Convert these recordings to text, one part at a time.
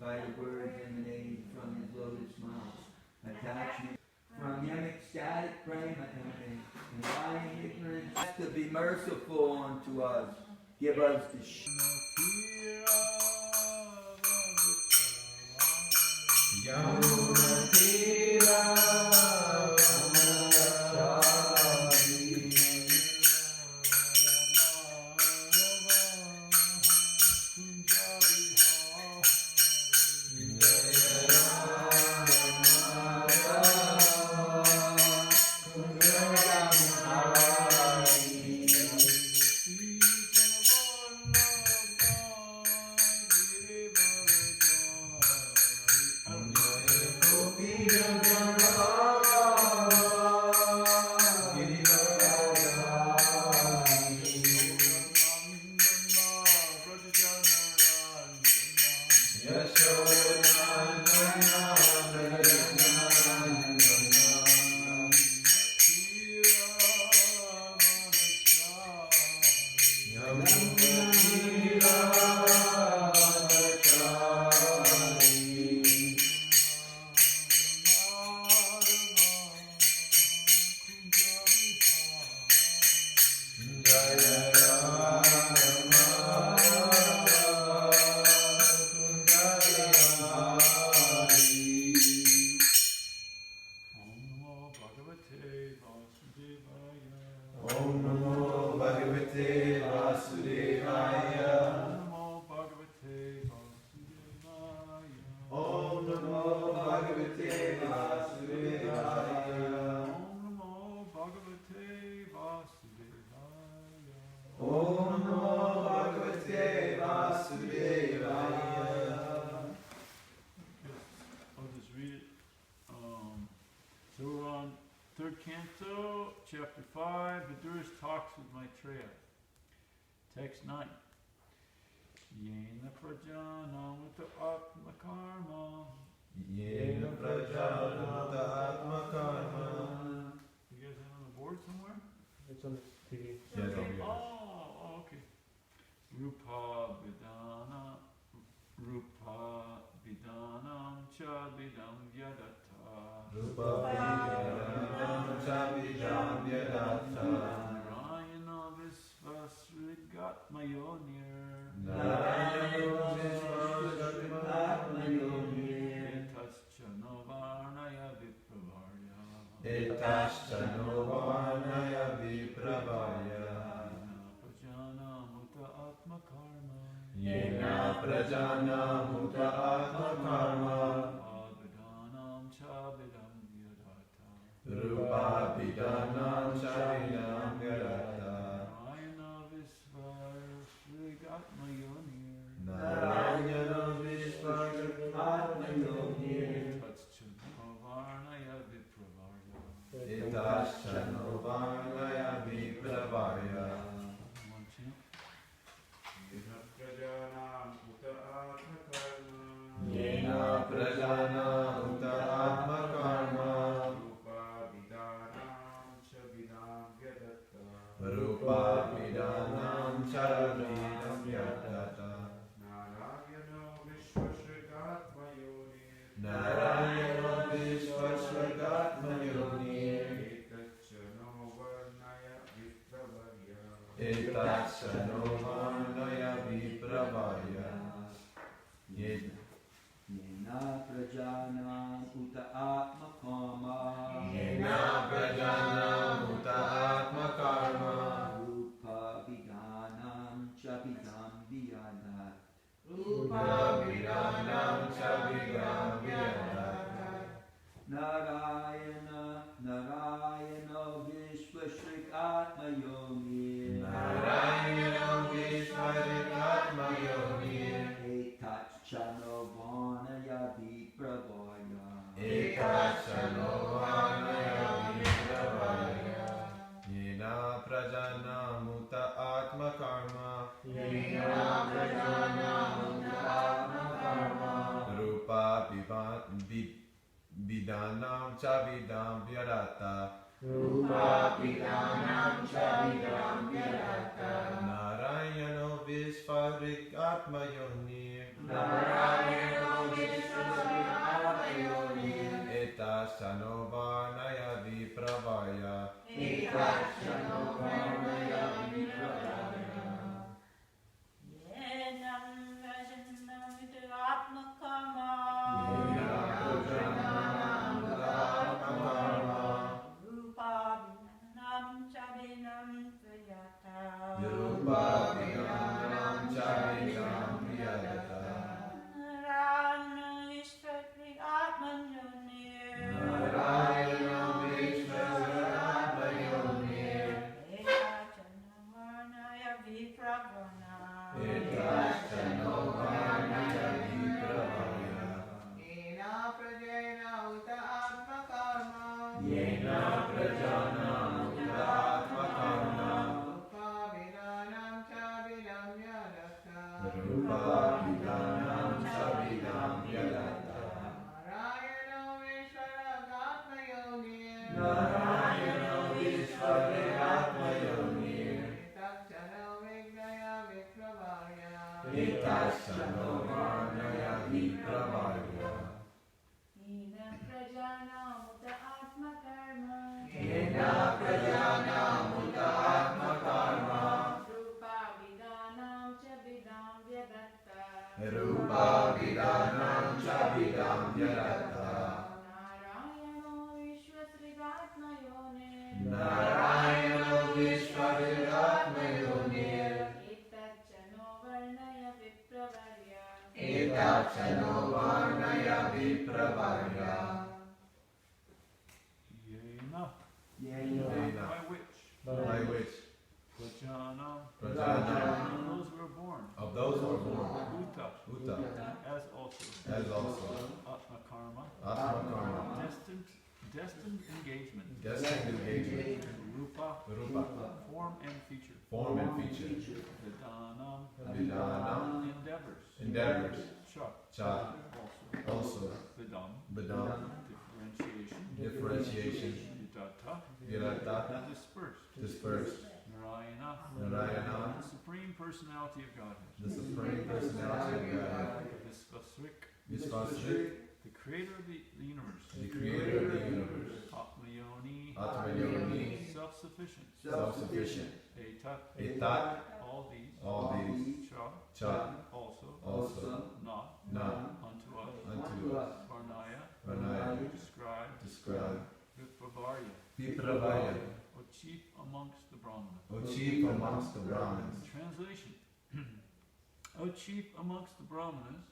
by the words emanating from his lotus mouth. Attachment from him, ecstatic prema emanating, and lying ignorance to be merciful unto us. Give us the Chapter 5, Vidura's talks with Maitreya. Text 9. Yena prajana muta atma karma. Yena prajana muta atma karma. You guys have it on the board somewhere? It's on the TV. Yes, Okay. I'll be Oh, okay. Rupa Vidanam cha vidam yadatta. Rupa Vidanam cha vidam yadatta. Narayana Visvasrigatmayonir. Narayana Visvasrigatmayonir. Etascha Novarnaya Vipravarya. Etascha Novarnaya Vipravarya. Prajana Muta Atma Karma. Yena prajana muta atma karma. Abhidanam Chabidam Yadata. Rupa Vidanam cha vidam yadatta. Narayana Visvasrigatmayonir. Narayana Visvasrigatmayonir. Etascha Novarnaya Vipravarya. Etascha Novarnaya Vipravarya. One chant. Yena prajana uta atma karma. Rupa vidanam cha vidam yadatta. Narayana Visvasrigatmayonir. Etascha Novarnaya Vipravarya. Yena prajana uta atma karma. Yena prajana uta atma karma. Rupa vidanam cha vidam vyadat. Rupa vidanam cha vidam vyadat. Narayana Visvasrigatmayonir. Narayana Visvasrigatmayonir. Etascha Novarnaya Vipravarya. Etascha Novarnaya Vipravarya. Yena prajana muta atma karma. Yena prajana muta atma karma. Rupa vidanam cha vidam vyadatta. Rupa vidanam cha vidam vyadatta. Narayana Visvasrigatmayonir. Narayana vipravaya. Hina prajana muta atma karma. Yena prajana muta atma karma. Rupa vidanam cha vidam vyadatta. Rupa vidanam cha vidam vyadatta. Narayano vishwasrigatma yone. Narayano vishvaridatma yonir. Etachano varnaya vipravarya. Etachano varnaya vipravaya. Yena. Yena. By which? By which? Prajanam. Prajanam. Those who are born. Of those who are born. Uta. Uta. As also. As also. Atma karma. Atma karma. Destined engagement. Destined engagement. Rupa. Rupa. Form and feature. Form and feature. Vidanam. Vidanam. Endeavors. Endeavors. Cha. Cha. Also. Also. Vidam. Vidam. Differentiation. Differentiation. Vidatta. Vidatta. Dispersed. Dispersed. Narayana. Narayana. The Supreme Personality of Godhead. The Supreme Personality of God. Visvasrik. Visvasrik. The Creator of the universe. The Creator of the universe. Atmayoni. Atmayoni. Self-sufficient. Self-sufficient. Etat. Etat. All these. All these. Cha. Cha. Also. Also. Not. Not. Unto us. Unto us. Varnaya. Varnaya. Describe. Describe. Vipravarya. Vipravaya. O chief amongst the Brahmanas. O chief amongst the Brahmins. Translation. O chief amongst the Brahmanas,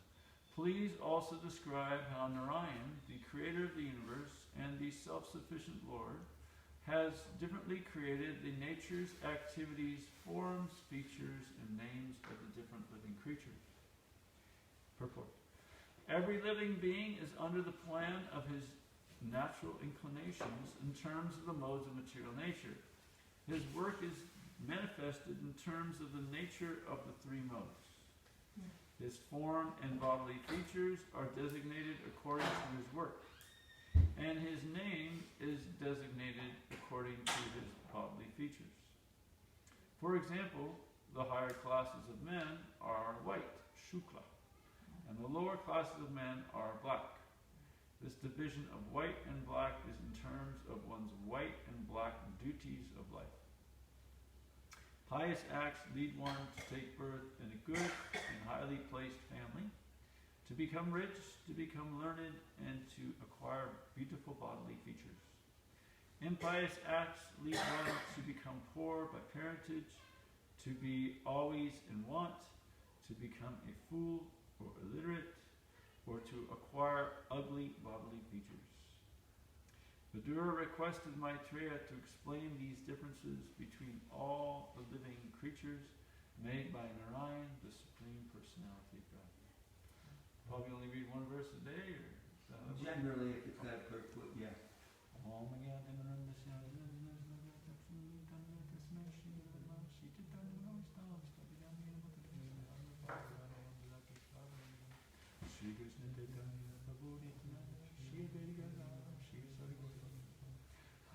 please also describe how Narayan, the creator of the universe and the self-sufficient Lord, has differently created the natures, activities, forms, features, and names of the different living creatures. Purport. Every living being is under the plan of his natural inclinations in terms of the modes of material nature. His work is manifested in terms of the nature of the three modes. His form and bodily features are designated according to his work, and his name is designated according to his bodily features. For example, the higher classes of men are white, shukla, and the lower classes of men are black. This division of white and black is in terms of one's white and black duties of life. Pious acts lead one to take birth in a good and highly placed family, to become rich, to become learned, and to acquire beautiful bodily features. Impious acts lead one to become poor by parentage, to be always in want, to become a fool or illiterate, or to acquire ugly bodily features. Vidura requested Maitreya to explain these differences between all the living creatures made by Narayan, the Supreme Personality of God. Probably only read one verse a day, or Generally, if it's got a purport, yeah.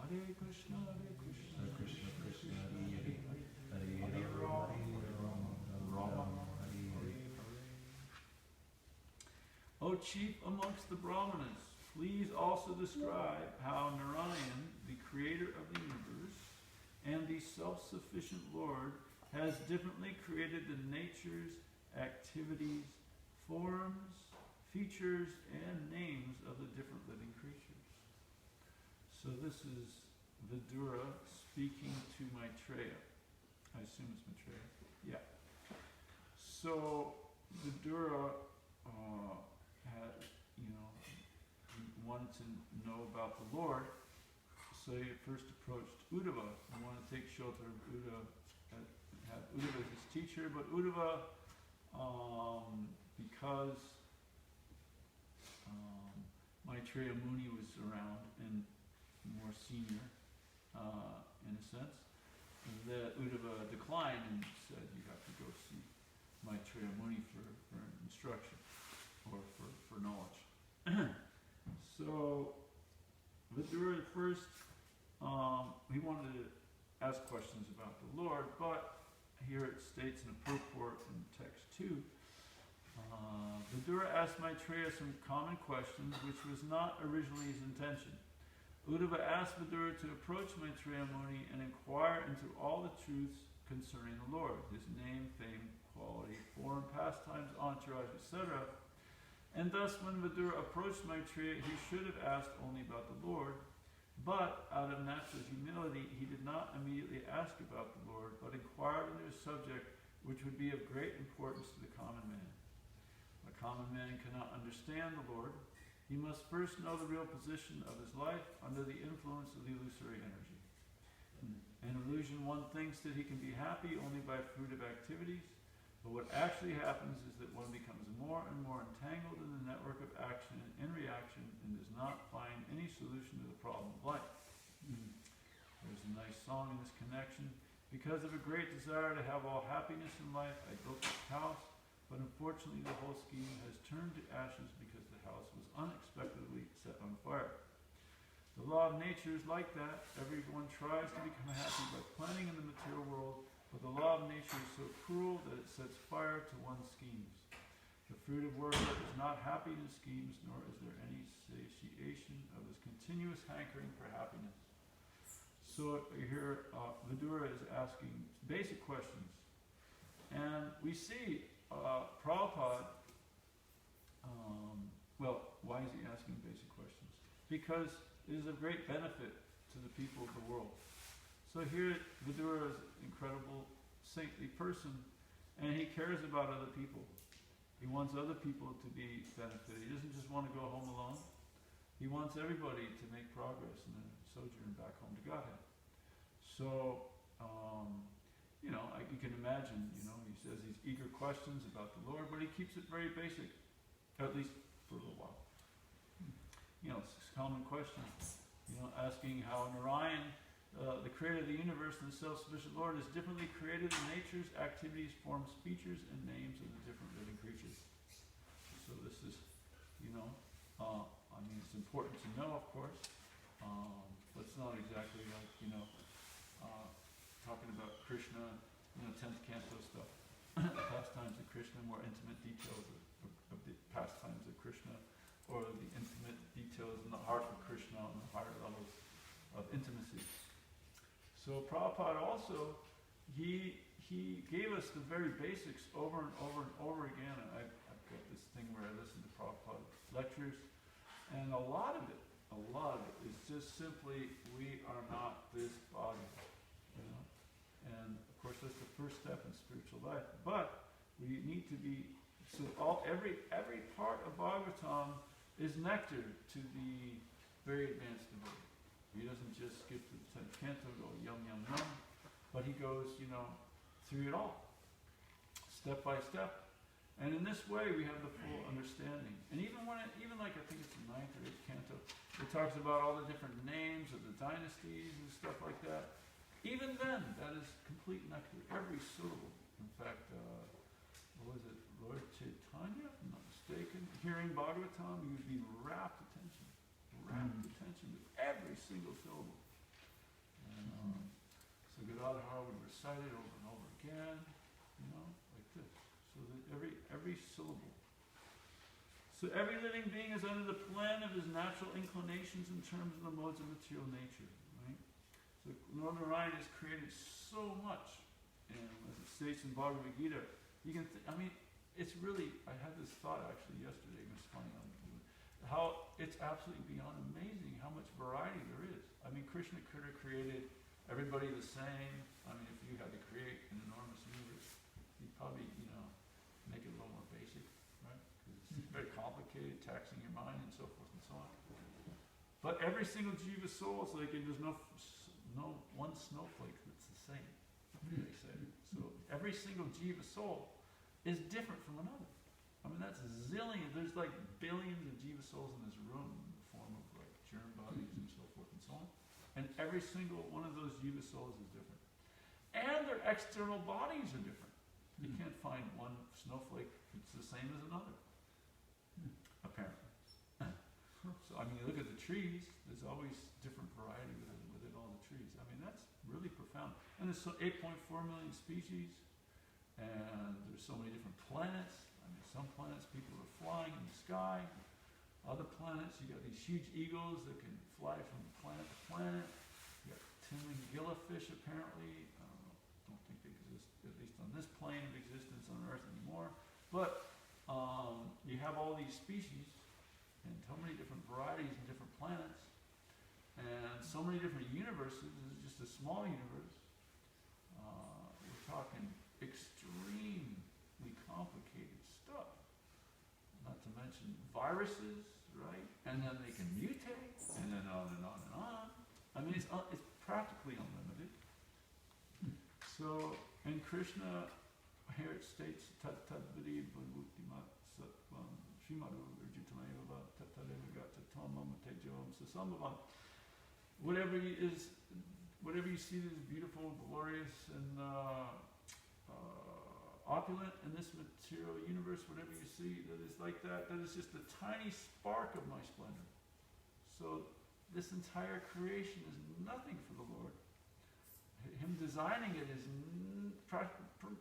Hare Krishna, Hare Krishna, Hare Krishna, Krishna, Hare Hare, Hare Rama, Rama, Hare Hare. O chief amongst the Brahmanas, please also describe how Narayan, the creator of the universe, and the self-sufficient Lord, has differently created the natures, activities, forms, features, and names of the different living creatures. So this is Vidura speaking to Maitreya. I assume it's Maitreya. Yeah. So Vidura had, he wanted to know about the Lord. So he first approached Uddhava and wanted to take shelter of Uddhava, have Uddhava as his teacher. But Uddhava, because Maitreya Muni was around and more senior, in a sense, that Uddhava declined and said, you have to go see Maitreya Muni for instruction, or for knowledge. So, Vidura first, he wanted to ask questions about the Lord, but here it states in the purport in text 2, Vidura asked Maitreya some common questions, which was not originally his intention. Uddhava asked Vidura to approach Maitreya Muni and inquire into all the truths concerning the Lord, his name, fame, quality, form, pastimes, entourage, etc. And thus, when Vidura approached Maitreya, he should have asked only about the Lord, but out of natural humility, he did not immediately ask about the Lord, but inquired into a subject which would be of great importance to the common man. A common man cannot understand the Lord. He must first know the real position of his life under the influence of the illusory energy. In illusion, one thinks that he can be happy only by fruit of activities, but what actually happens is that one becomes more and more entangled in the network of action and reaction and does not find any solution to the problem of life. There's a nice song in this connection. Because of a great desire to have all happiness in life, I built this house, but unfortunately the whole scheme has turned to ashes because the house was unexpectedly set on fire. The law of nature is like that. Everyone tries to become happy by planning in the material world, but the law of nature is so cruel that it sets fire to one's schemes. The fruit of work is not happy in his schemes, nor is there any satiation of his continuous hankering for happiness. So here, Vidura is asking basic questions. And we see Prabhupada, why is he asking basic questions? Because it is of great benefit to the people of the world. So here, Vidura is an incredible, saintly person, and he cares about other people. He wants other people to be benefited. He doesn't just want to go home alone. He wants everybody to make progress and then sojourn back home to Godhead. So, you can imagine, he says these eager questions about the Lord, but he keeps it very basic, at least for a little while. It's common questions, asking how Narayan, the creator of the universe and the self-sufficient Lord, is differently created in natures, activities, forms, features, and names of the different living creatures. So this is, it's important to know, of course, but it's not exactly like, talking about Krishna, 10th canto stuff, pastimes of Krishna, more intimate details of the pastimes of Krishna, or the intimate details in the heart of Krishna on the higher levels of intimacy. So Prabhupada also, he gave us the very basics over and over and over again. I've got this thing where I listen to Prabhupada lectures, and a lot of it is just simply, we are not this body. And of course that's the first step in spiritual life. But we need to be, every part of Bhagavatam is nectar to the very advanced devotee. He doesn't just skip to the 10th canto, go yum yum yum, but he goes, through it all, step by step. And in this way we have the full understanding. And even I think it's the 9th or 8th canto, it talks about all the different names of the dynasties and stuff like that. Even then, that is complete nectar. Every syllable. In fact, Lord Chaitanya, if I'm not mistaken, hearing Bhagavatam, you would be rapt attention to every single syllable. And so Gadadhar would recite it over and over again, like this. So that every syllable. So every living being is under the plan of his natural inclinations in terms of the modes of material nature. So Lord Narayan has created so much, and as it states in Bhagavad Gita, you can it's really, I had this thought actually yesterday, it was funny, how it's absolutely beyond amazing how much variety there is. Krishna could have created everybody the same. If you had to create an enormous universe, you'd probably, make it a little more basic, right? Because it's very complicated, taxing your mind and so forth and so on. But every single jiva soul is like, there's no one snowflake that's the same, they say. So every single jiva soul is different from another. That's zillions, there's like billions of jiva souls in this room in the form of like germ bodies and so forth and so on. And every single one of those jiva souls is different. And their external bodies are different. You can't find one snowflake that's the same as another, apparently. So you look at the trees, there's always different variety within all the trees. That's really profound. And there's 8.4 million species, and there's so many different planets. Some planets people are flying in the sky. Other planets, you got these huge eagles that can fly from planet to planet. You got Tinling gillifish apparently. Don't think they exist, at least on this plane of existence on Earth anymore. But you have all these species and so many different varieties and different planets and so many different universes. This is just a small universe. We're talking extremely complicated stuff. Not to mention viruses, right? And then they can mutate, and then on and on and on. I mean, it's practically unlimited. So, and Krishna, here it states, tat tadvidi bhagutimat satvam shrimaru urjitamayava tattadeva gata tamam tejom sasambhavam. Whatever you see that is beautiful, glorious, and opulent in this material universe, whatever you see that is like that, that is just a tiny spark of my splendor. So this entire creation is nothing for the Lord. Him designing it is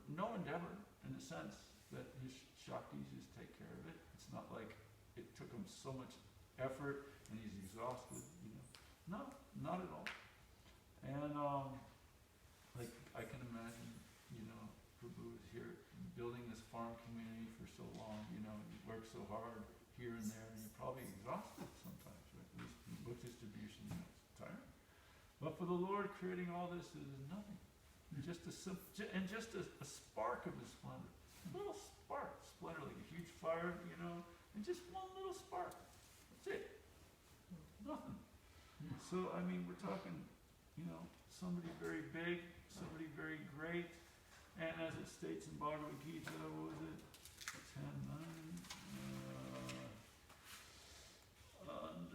no endeavor, in the sense that his Shaktis just take care of it. It's not like it took him so much effort and he's exhausted, No, not at all. And like I can imagine, Prabhu is here building this farm community for so long, you work so hard here and there, and you're probably exhausted sometimes, right? At least in book distribution, it's tiring. But for the Lord, creating all this is nothing. Just a spark of his splendor. A little spark, splendor, like a huge fire, and just one little spark. That's it. Nothing. So, I mean, we're talking, somebody very big, somebody very great, and as it states in Bhagavad Gita, what was it? 10:9.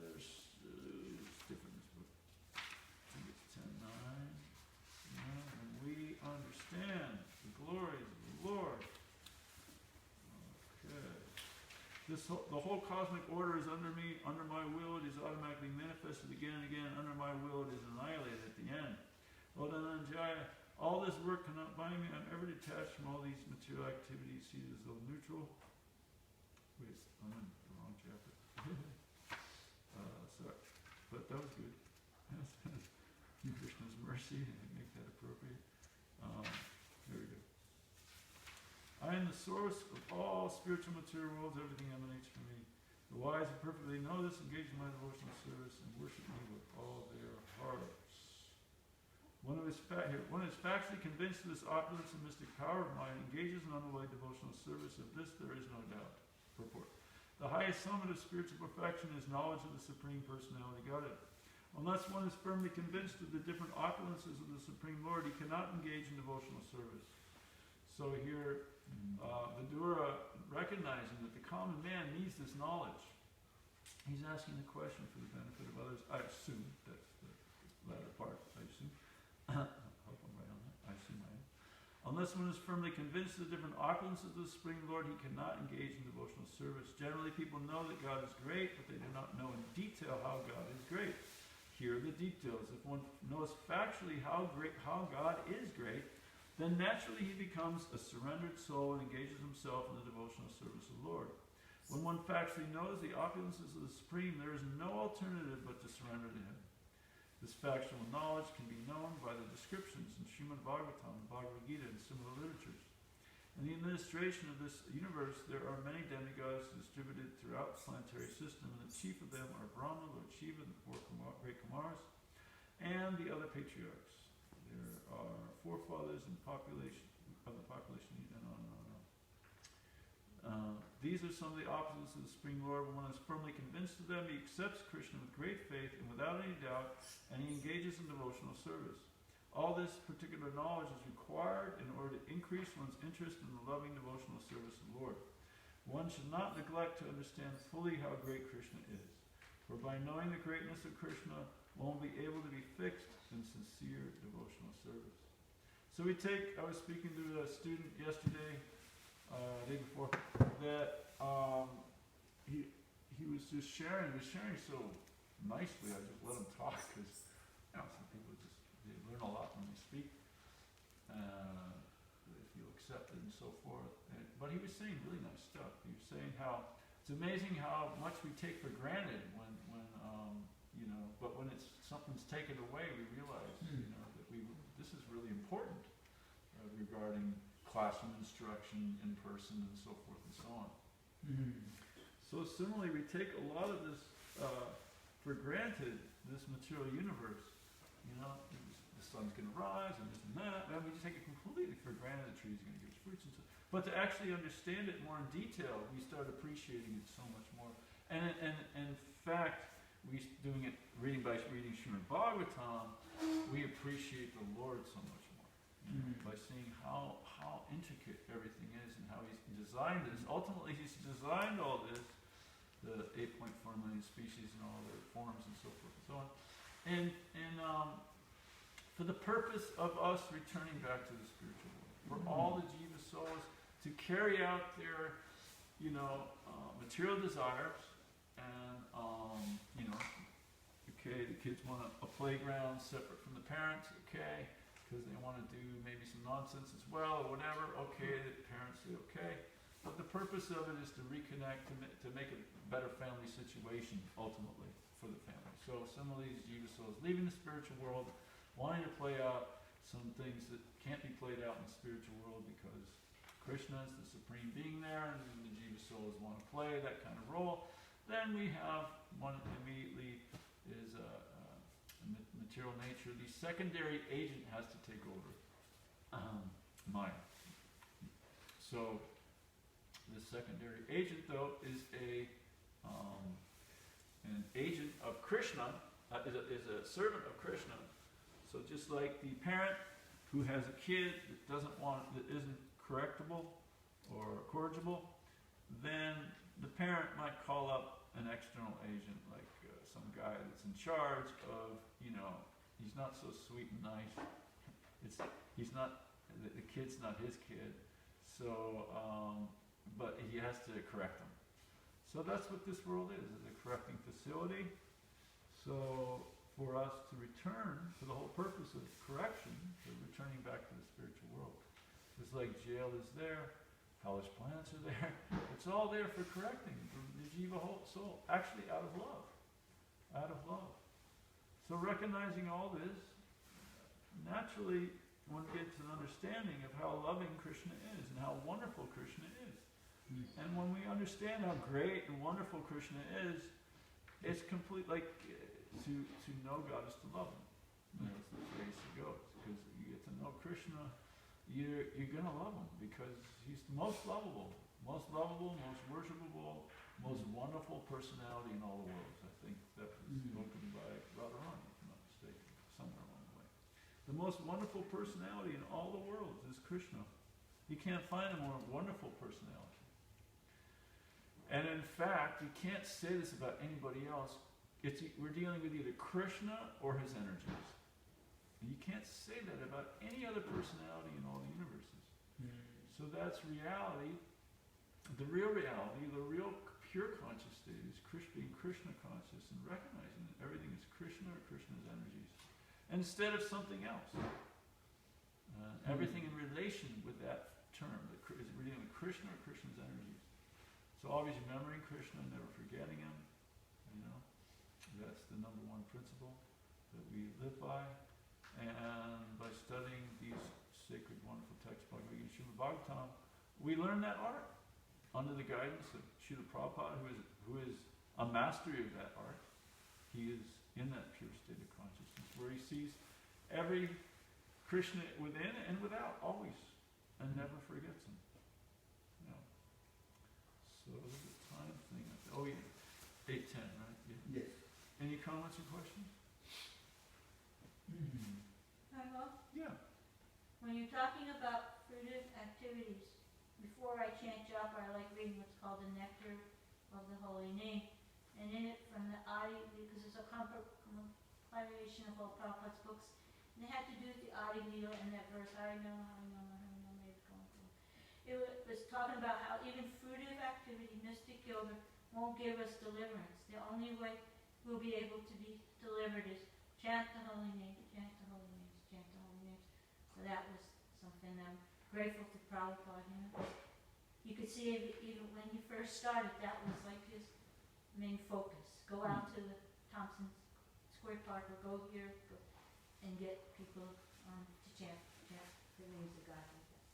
It's different in this book. I think it's 10:9. And we understand the glories of the Lord. Okay. The whole cosmic order is under me, under my will it is automatically manifested again and again, under my will it is annihilated at the end. O Dhananjaya, all this work cannot bind me, I'm ever detached from all these material activities, seated as though neutral. Wait, I'm in the wrong chapter. Sorry, but that was good. Krishna's mercy, make that appropriate. There we go. I am the source of all spiritual material worlds, everything emanates from me. The wise who perfectly know this engage in my devotional service and worship me with all their hearts. One who is factually convinced of this opulence and mystic power of mine engages in unalloyed devotional service. Of this there is no doubt. Purport. The highest summit of spiritual perfection is knowledge of the Supreme Personality Godhead. Unless one is firmly convinced of the different opulences of the Supreme Lord, he cannot engage in devotional service. So here, Vidura, recognizing that the common man needs this knowledge, he's asking the question for the benefit of others. I assume that's the latter part. I assume. I hope I'm right on that. I assume I am. Unless one is firmly convinced of the different opulences of the Supreme Lord, he cannot engage in devotional service. Generally, people know that God is great, but they do not know in detail how God is great. Here are the details. If one knows factually how God is great, then naturally he becomes a surrendered soul and engages himself in the devotional service of the Lord. When one factually knows the opulences of the Supreme, there is no alternative but to surrender to him. This factual knowledge can be known by the descriptions in Srimad Bhagavatam, Bhagavad Gita, and similar literatures. In the administration of this universe, there are many demigods distributed throughout the planetary system, and the chief of them are Brahma, Lord Shiva, the four great Kumars, and the other patriarchs. There are forefathers and population of the population, and on and on and on. These are some of the opposites of the Supreme Lord. When one is firmly convinced of them, he accepts Krishna with great faith and without any doubt, and he engages in devotional service. All this particular knowledge is required in order to increase one's interest in the loving devotional service of the Lord. One should not neglect to understand fully how great Krishna is, for by knowing the greatness of Krishna, one will be able to be fixed in sincere devotional service. So I was speaking to a student yesterday, day before, that he was just sharing. He was sharing so nicely. I just let him talk because some people they learn a lot when they speak. They feel accepted and so forth. And but he was saying really nice stuff. He was saying how it's amazing how much we take for granted when but when something's taken away, we realize, that this is really important regarding classroom instruction in person and so forth and so on. So similarly, we take a lot of this for granted, this material universe. The sun's going to rise and this and that. And we just take it completely for granted. The tree's going to give us fruits and so. But to actually understand it more in detail, we start appreciating it so much more. And in fact, reading Srimad Bhagavatam, we appreciate the Lord so much more by seeing how intricate everything is and how He's designed this. Ultimately, He's designed all this, the 8.4 million species and all their forms and so forth and so on, and for the purpose of us returning back to the spiritual world, for all the jiva souls to carry out their, material desires, and okay, the kids want a playground separate from the parents, okay, because they want to do maybe some nonsense as well or whatever, okay, the parents say okay, but the purpose of it is to reconnect, to make a better family situation ultimately for the family. So similarly, these jiva souls leaving the spiritual world, wanting to play out some things that can't be played out in the spiritual world because Krishna is the supreme being there, and the jiva souls want to play that kind of role. Then we have one immediately is a material nature. The secondary agent has to take over Maya. So the secondary agent, though, is an agent of Krishna, is a servant of Krishna. So just like the parent who has a kid that isn't correctable or corrigible, then the parent might call up an external agent, like some guy that's in charge of, he's not so sweet and nice. He's not, the kid's not his kid. So, but he has to correct him. So that's what this world is a correcting facility. So for us to return to the whole purpose of correction, to returning back to the spiritual world. Just like jail is there, hellish planets are there, it's all there for correcting the jiva whole soul, actually out of love. Out of love. So recognizing all this, naturally one gets an understanding of how loving Krishna is and how wonderful Krishna is. And when we understand how great and wonderful Krishna is, it's complete, like to know God is to love Him. That's the phrase it goes. Because you get to know Krishna, you're going to love Him because He's the most lovable, most worshipable, most wonderful personality in all the worlds. I think that was spoken by Radharani, if I'm not mistaken, somewhere along the way. The most wonderful personality in all the worlds is Krishna. You can't find a more wonderful personality. And in fact, you can't say this about anybody else. We're dealing with either Krishna or his energies. And you can't say that about any other personality in all the universes. So that's reality. The real reality, the real pure conscious state is being Krishna conscious and recognizing that everything is Krishna or Krishna's energies. Instead of something else. Everything in relation with that term. We're dealing with Krishna or Krishna's energies. So always remembering Krishna, never forgetting Him. That's the number one principle that we live by. And by studying these sacred, wonderful texts, Bhagavad Gita and Srimad Bhagavatam, we learn that art under the guidance of Srila Prabhupada, who is a mastery of that art. He is in that pure state of consciousness where he sees every Krishna within and without, always, and never forgets him. So there's a time thing. Oh yeah, 8:10, right? Yeah. Yes. Any comments or questions? Hello? Yeah. When you're talking about fruitive activities, before I chant japa, I like reading what's called the Nectar of the Holy Name. And in it, from the Adi, because it's a compilation of all Prabhupada's books, and they had to do with the Adi Lila in that verse, I know, it was talking about how even fruitive activity, mystic yoga, won't give us deliverance. The only way we'll be able to be delivered is chant the holy name, chant the holy names, chant the holy names. So that was something I'm grateful to Prabhupada. you could see even when he first started, that was like his main focus. Go out to the Thompson Square Park or go here and get people to chant the names of God like that.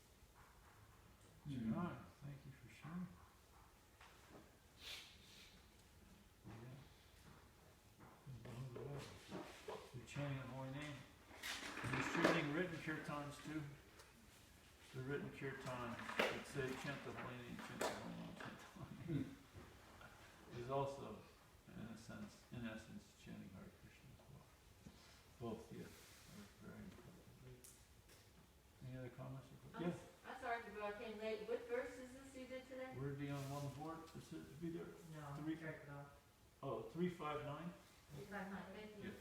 Right. Thank you for sharing. Yeah. They're chanting the holy name. And distributing written kirtans too. The written kirtan that say chant the holy name, chant the holy name, chant the holy name. Is also, in essence, chanting Hare Krishna as well. Both, yeah, are very important. Any other comments? Yeah, I'm sorry to go, I came late. What verse is this you did today? word be on one board. Is it to be there? No, Three. check it out. Oh, 359. Thank you. Yeah.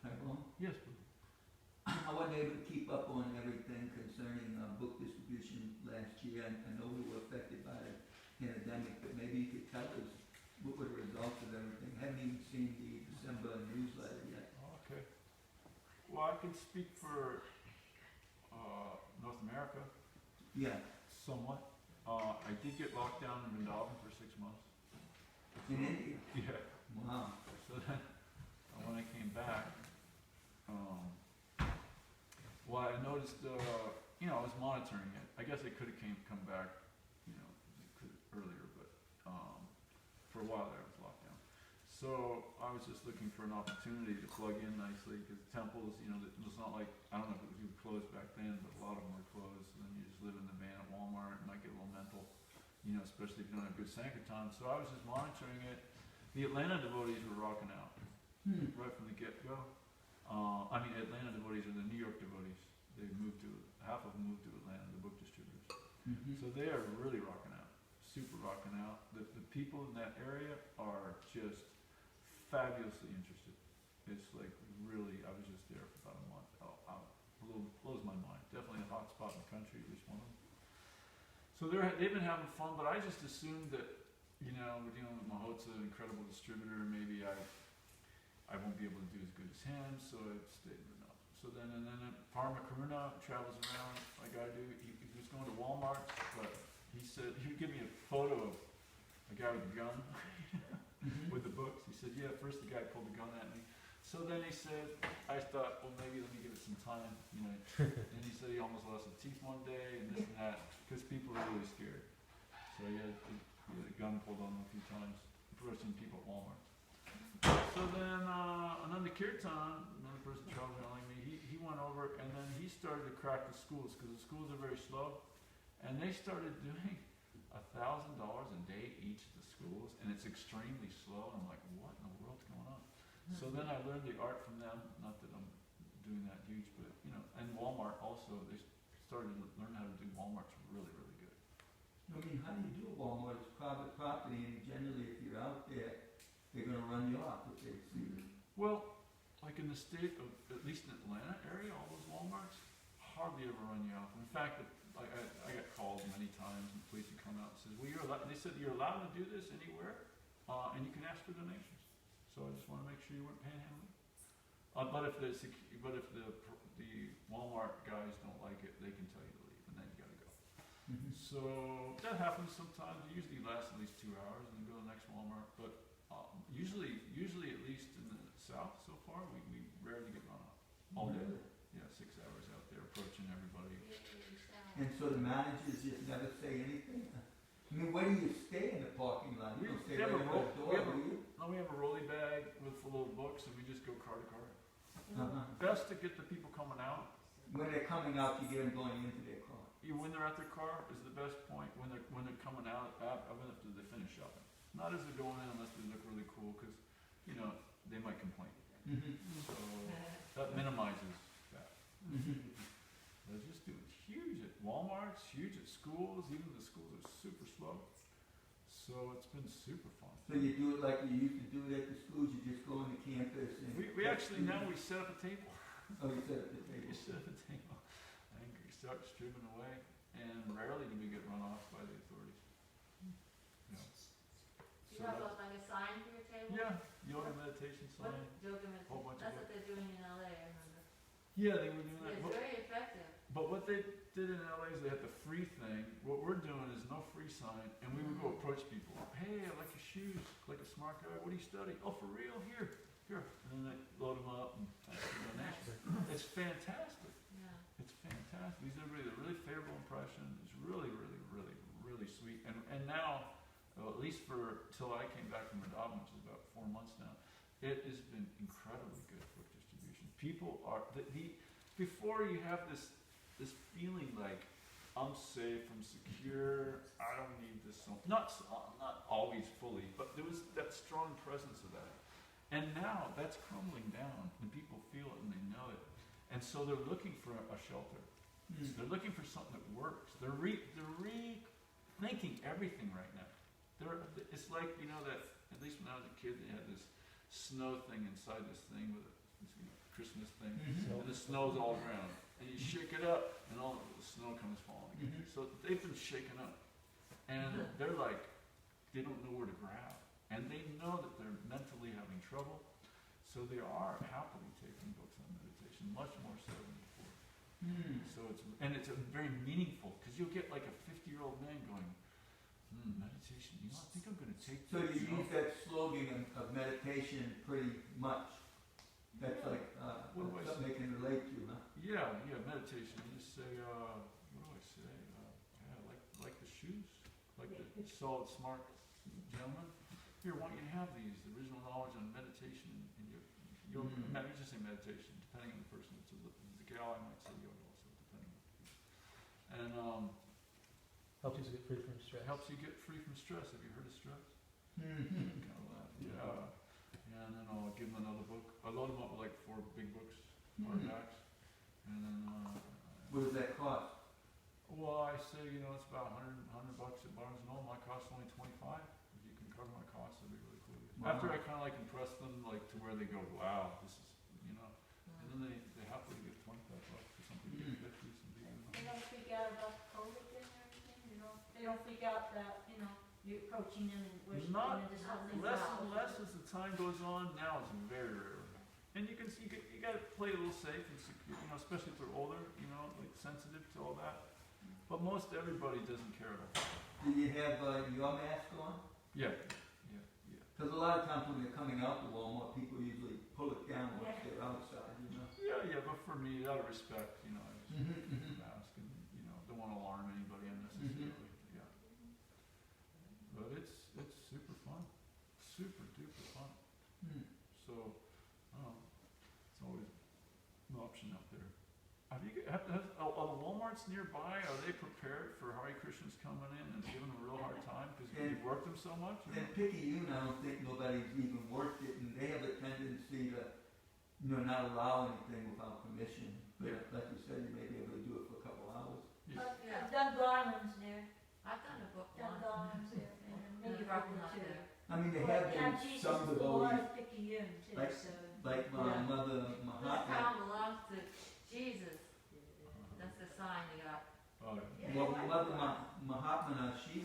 Tyrone? Yes, please. I wasn't able to keep up on everything concerning book distribution last year. I know we were affected by the pandemic, but maybe you could tell us what were the results of everything. Haven't even seen the December newsletter yet. Okay. Well, I can speak for North America Yeah, somewhat. I did get locked down in Vrindavan for 6 months. in India. Yeah. Wow. So then, when I came back, well, I noticed, I was monitoring it. I guess it could have come back, it could earlier, but for a while there I was locked down. So I was just looking for an opportunity to plug in nicely because temples, it's not like, I don't know if it was even closed back then, but a lot of them were closed. And then you just live in the van at Walmart and might get a little mental, especially if you don't have good Sankirtan. So I was just monitoring it. The Atlanta devotees were rocking out right from the get-go. Atlanta devotees are the New York devotees. Half of them moved to Atlanta, the book distributors. Mm-hmm. So they are really rocking out, super rocking out. The people in that area are just fabulously interested. It's like really, I was just there for about a month. Blows my mind. Definitely a hot spot in the country, at least one of them. So they've been having fun, but I just assumed that, we're dealing with Mahotsa, an incredible distributor, maybe I won't be able to do as good as him, so I stayed in Vrindavan. So then Parma Karuna travels around like I do. He was going to Walmart, but he said, he would give me a photo of a guy with a gun with the books. He said, yeah, first the guy pulled a gun at me. So then he said, I thought, well, maybe let me give it some time, And he said he almost lost his teeth one day and this and that, because people are really scared. So he had a gun pulled on him a few times, approaching people at Walmart. So then, another Kirtan, another person traveling me, he went over and then he started to crack the schools, because the schools are very slow. And they started doing $1,000 a day each at the schools, and it's extremely slow. I'm like, what in the world's going on? So then I learned the art from them, not that I'm doing that huge, but, and Walmart also, they started to learn how to do Walmart's really, really good. How do you do a Walmart? It's private property, and generally, if you're out there, they're going to run you off if they see you. Well, like in the state of, at least in Atlanta area, all those Walmarts hardly ever run you off. In fact, I got called many times, and the police would come out and says, well, they said you're allowed to do this anywhere, and you can ask for donations. So I just want to make sure you weren't panhandling. But if the Walmart guys don't like it, they can tell you to leave, and then you got to go. Mm-hmm. So that happens sometimes. It usually lasts at least 2 hours, and then go to the next Walmart. But usually at least in the South so far, we rarely get run off. All day. Really? Yeah, 6 hours out there approaching everybody. And so the managers just never say anything? I mean, where do you stay in the parking lot? You don't stay right at the door, do you? No, we have a rolly bag with full of books, and we just go car to car. Uh-huh. Best to get the people coming out. When they're coming out, you get them going into their car. When they're at their car is the best point. When they're coming out, even after they finish shopping. Not as they're going in unless they look really cool, because they might complain. Mm-hmm. So that minimizes that. Mm-hmm. They're just doing huge at Walmart's, huge at schools. Even the schools are super slow. So it's been super fun. So you do it like you used to do it at the schools. You just go on the campus and. We actually now we set up a table. Oh, you set up the table. We set up a table and we start stripping away. And rarely do we get run off by the authorities. Do you have like a sign for your table? Yeah, yoga meditation What sign. yoga Whole meditation? bunch of That's what they're doing in LA, I remember. Yeah, they were doing that. It's very effective. But what they did in LA is they had the free thing. What we're doing is no free sign, and we would go approach people. Hey, I like your shoes. Like a smart guy. What do you study? Oh, for real? Here. And then they load them up and pass the donation. It's fantastic. Yeah. It's fantastic. These are really a really favorable impression. It's really, really, really, really sweet. And now, well, at least for till I came back from Radom, which is about 4 months now, it has been incredibly good book distribution. People are before you have this feeling like I'm safe, I'm secure, I don't need this. Not always fully, but there was that strong presence of that. And now that's crumbling down, and people feel it and they know it. And so they're looking for a shelter. They're looking for something that works. They're rethinking everything right now. It's like, you know, that at least when I was a kid, they had this snow thing inside this thing with this Christmas thing, and the snow's all around. And you shake it up, and all the snow comes falling. So they've been shaken up, and they're like, they don't know where to grab. And they know that they're mentally having trouble, so they are happily taking books on meditation, much more so than before. So it's a very meaningful, because you'll get like a 50-year-old man going, meditation, you know, I think I'm going to take So this. you use that slogan of meditation pretty much. That's Yeah. like What do I something they can relate to, huh? Yeah, meditation. You just say, what do I say? Like the shoes, like the solid, smart gentleman. Here, why don't you have these? The original knowledge on meditation, and you'll just say meditation, depending on the person. It's a gal, I might say yoga also, depending on the people. And Helps you to get free from stress. helps you get free from stress. Have you heard of stress? Kind of laugh. Yeah. And then I'll give them another book. I load them up with like 4 big books, hardbacks, and then. What does that cost? Well, I say, you know, it's about $100 at Barnes & Noble. My cost is only $25. If you can cover my costs, that'd be really cool. Wow. After I kind of like impress them, like to where they go, wow, this is, you know, and then they happily give $25 for something you get 50, some people. They don't freak out about COVID and everything, you know? They don't freak out that, you know, you're approaching them and worshiping Not and just something. less and less as the time goes on. Now it's very rare. And you got to play a little safe and secure, you know, especially if they're older, you know, like sensitive to all that. But most everybody doesn't care at all. Do you have your mask on? Yeah. Because a lot of times when they're coming out to Walmart, people usually pull it down once they're outside, you know? Yeah, but for me, out of respect, you know, I just wear a mask and, you know, don't want to alarm anybody unnecessarily. Yeah. But it's super fun. Super duper fun. So, it's always an option out there. Are the Walmarts nearby, are they prepared for Hare Krishnas coming in and giving them a real hard time because you've worked them so much? In Picayune, I don't think nobody's even worked it, and they have a tendency to, you know, not allow anything without permission. But like you said, you may be able to do it for a couple hours. I've done garlands there, I've done a book done once. garlands there, and maybe Garden broken out too. there. I mean, there Well, have yeah, been Jesus some is the Lord devotees, of Picayune too, Like- so. like Yeah. Mother This Mahatma. town belongs to Jesus. That's the sign they got. Oh, yeah. Well, Mother Mahatma, she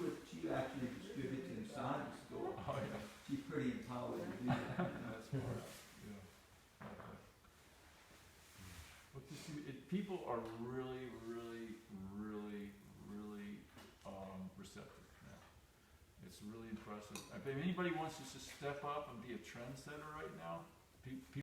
actually distributes inside the store. Oh, yeah. She's pretty empowered to do that. That's smart. Yeah. Okay. But people are really, really, really, really receptive now. It's really impressive. If anybody wants to just step up and be a trendsetter right now, people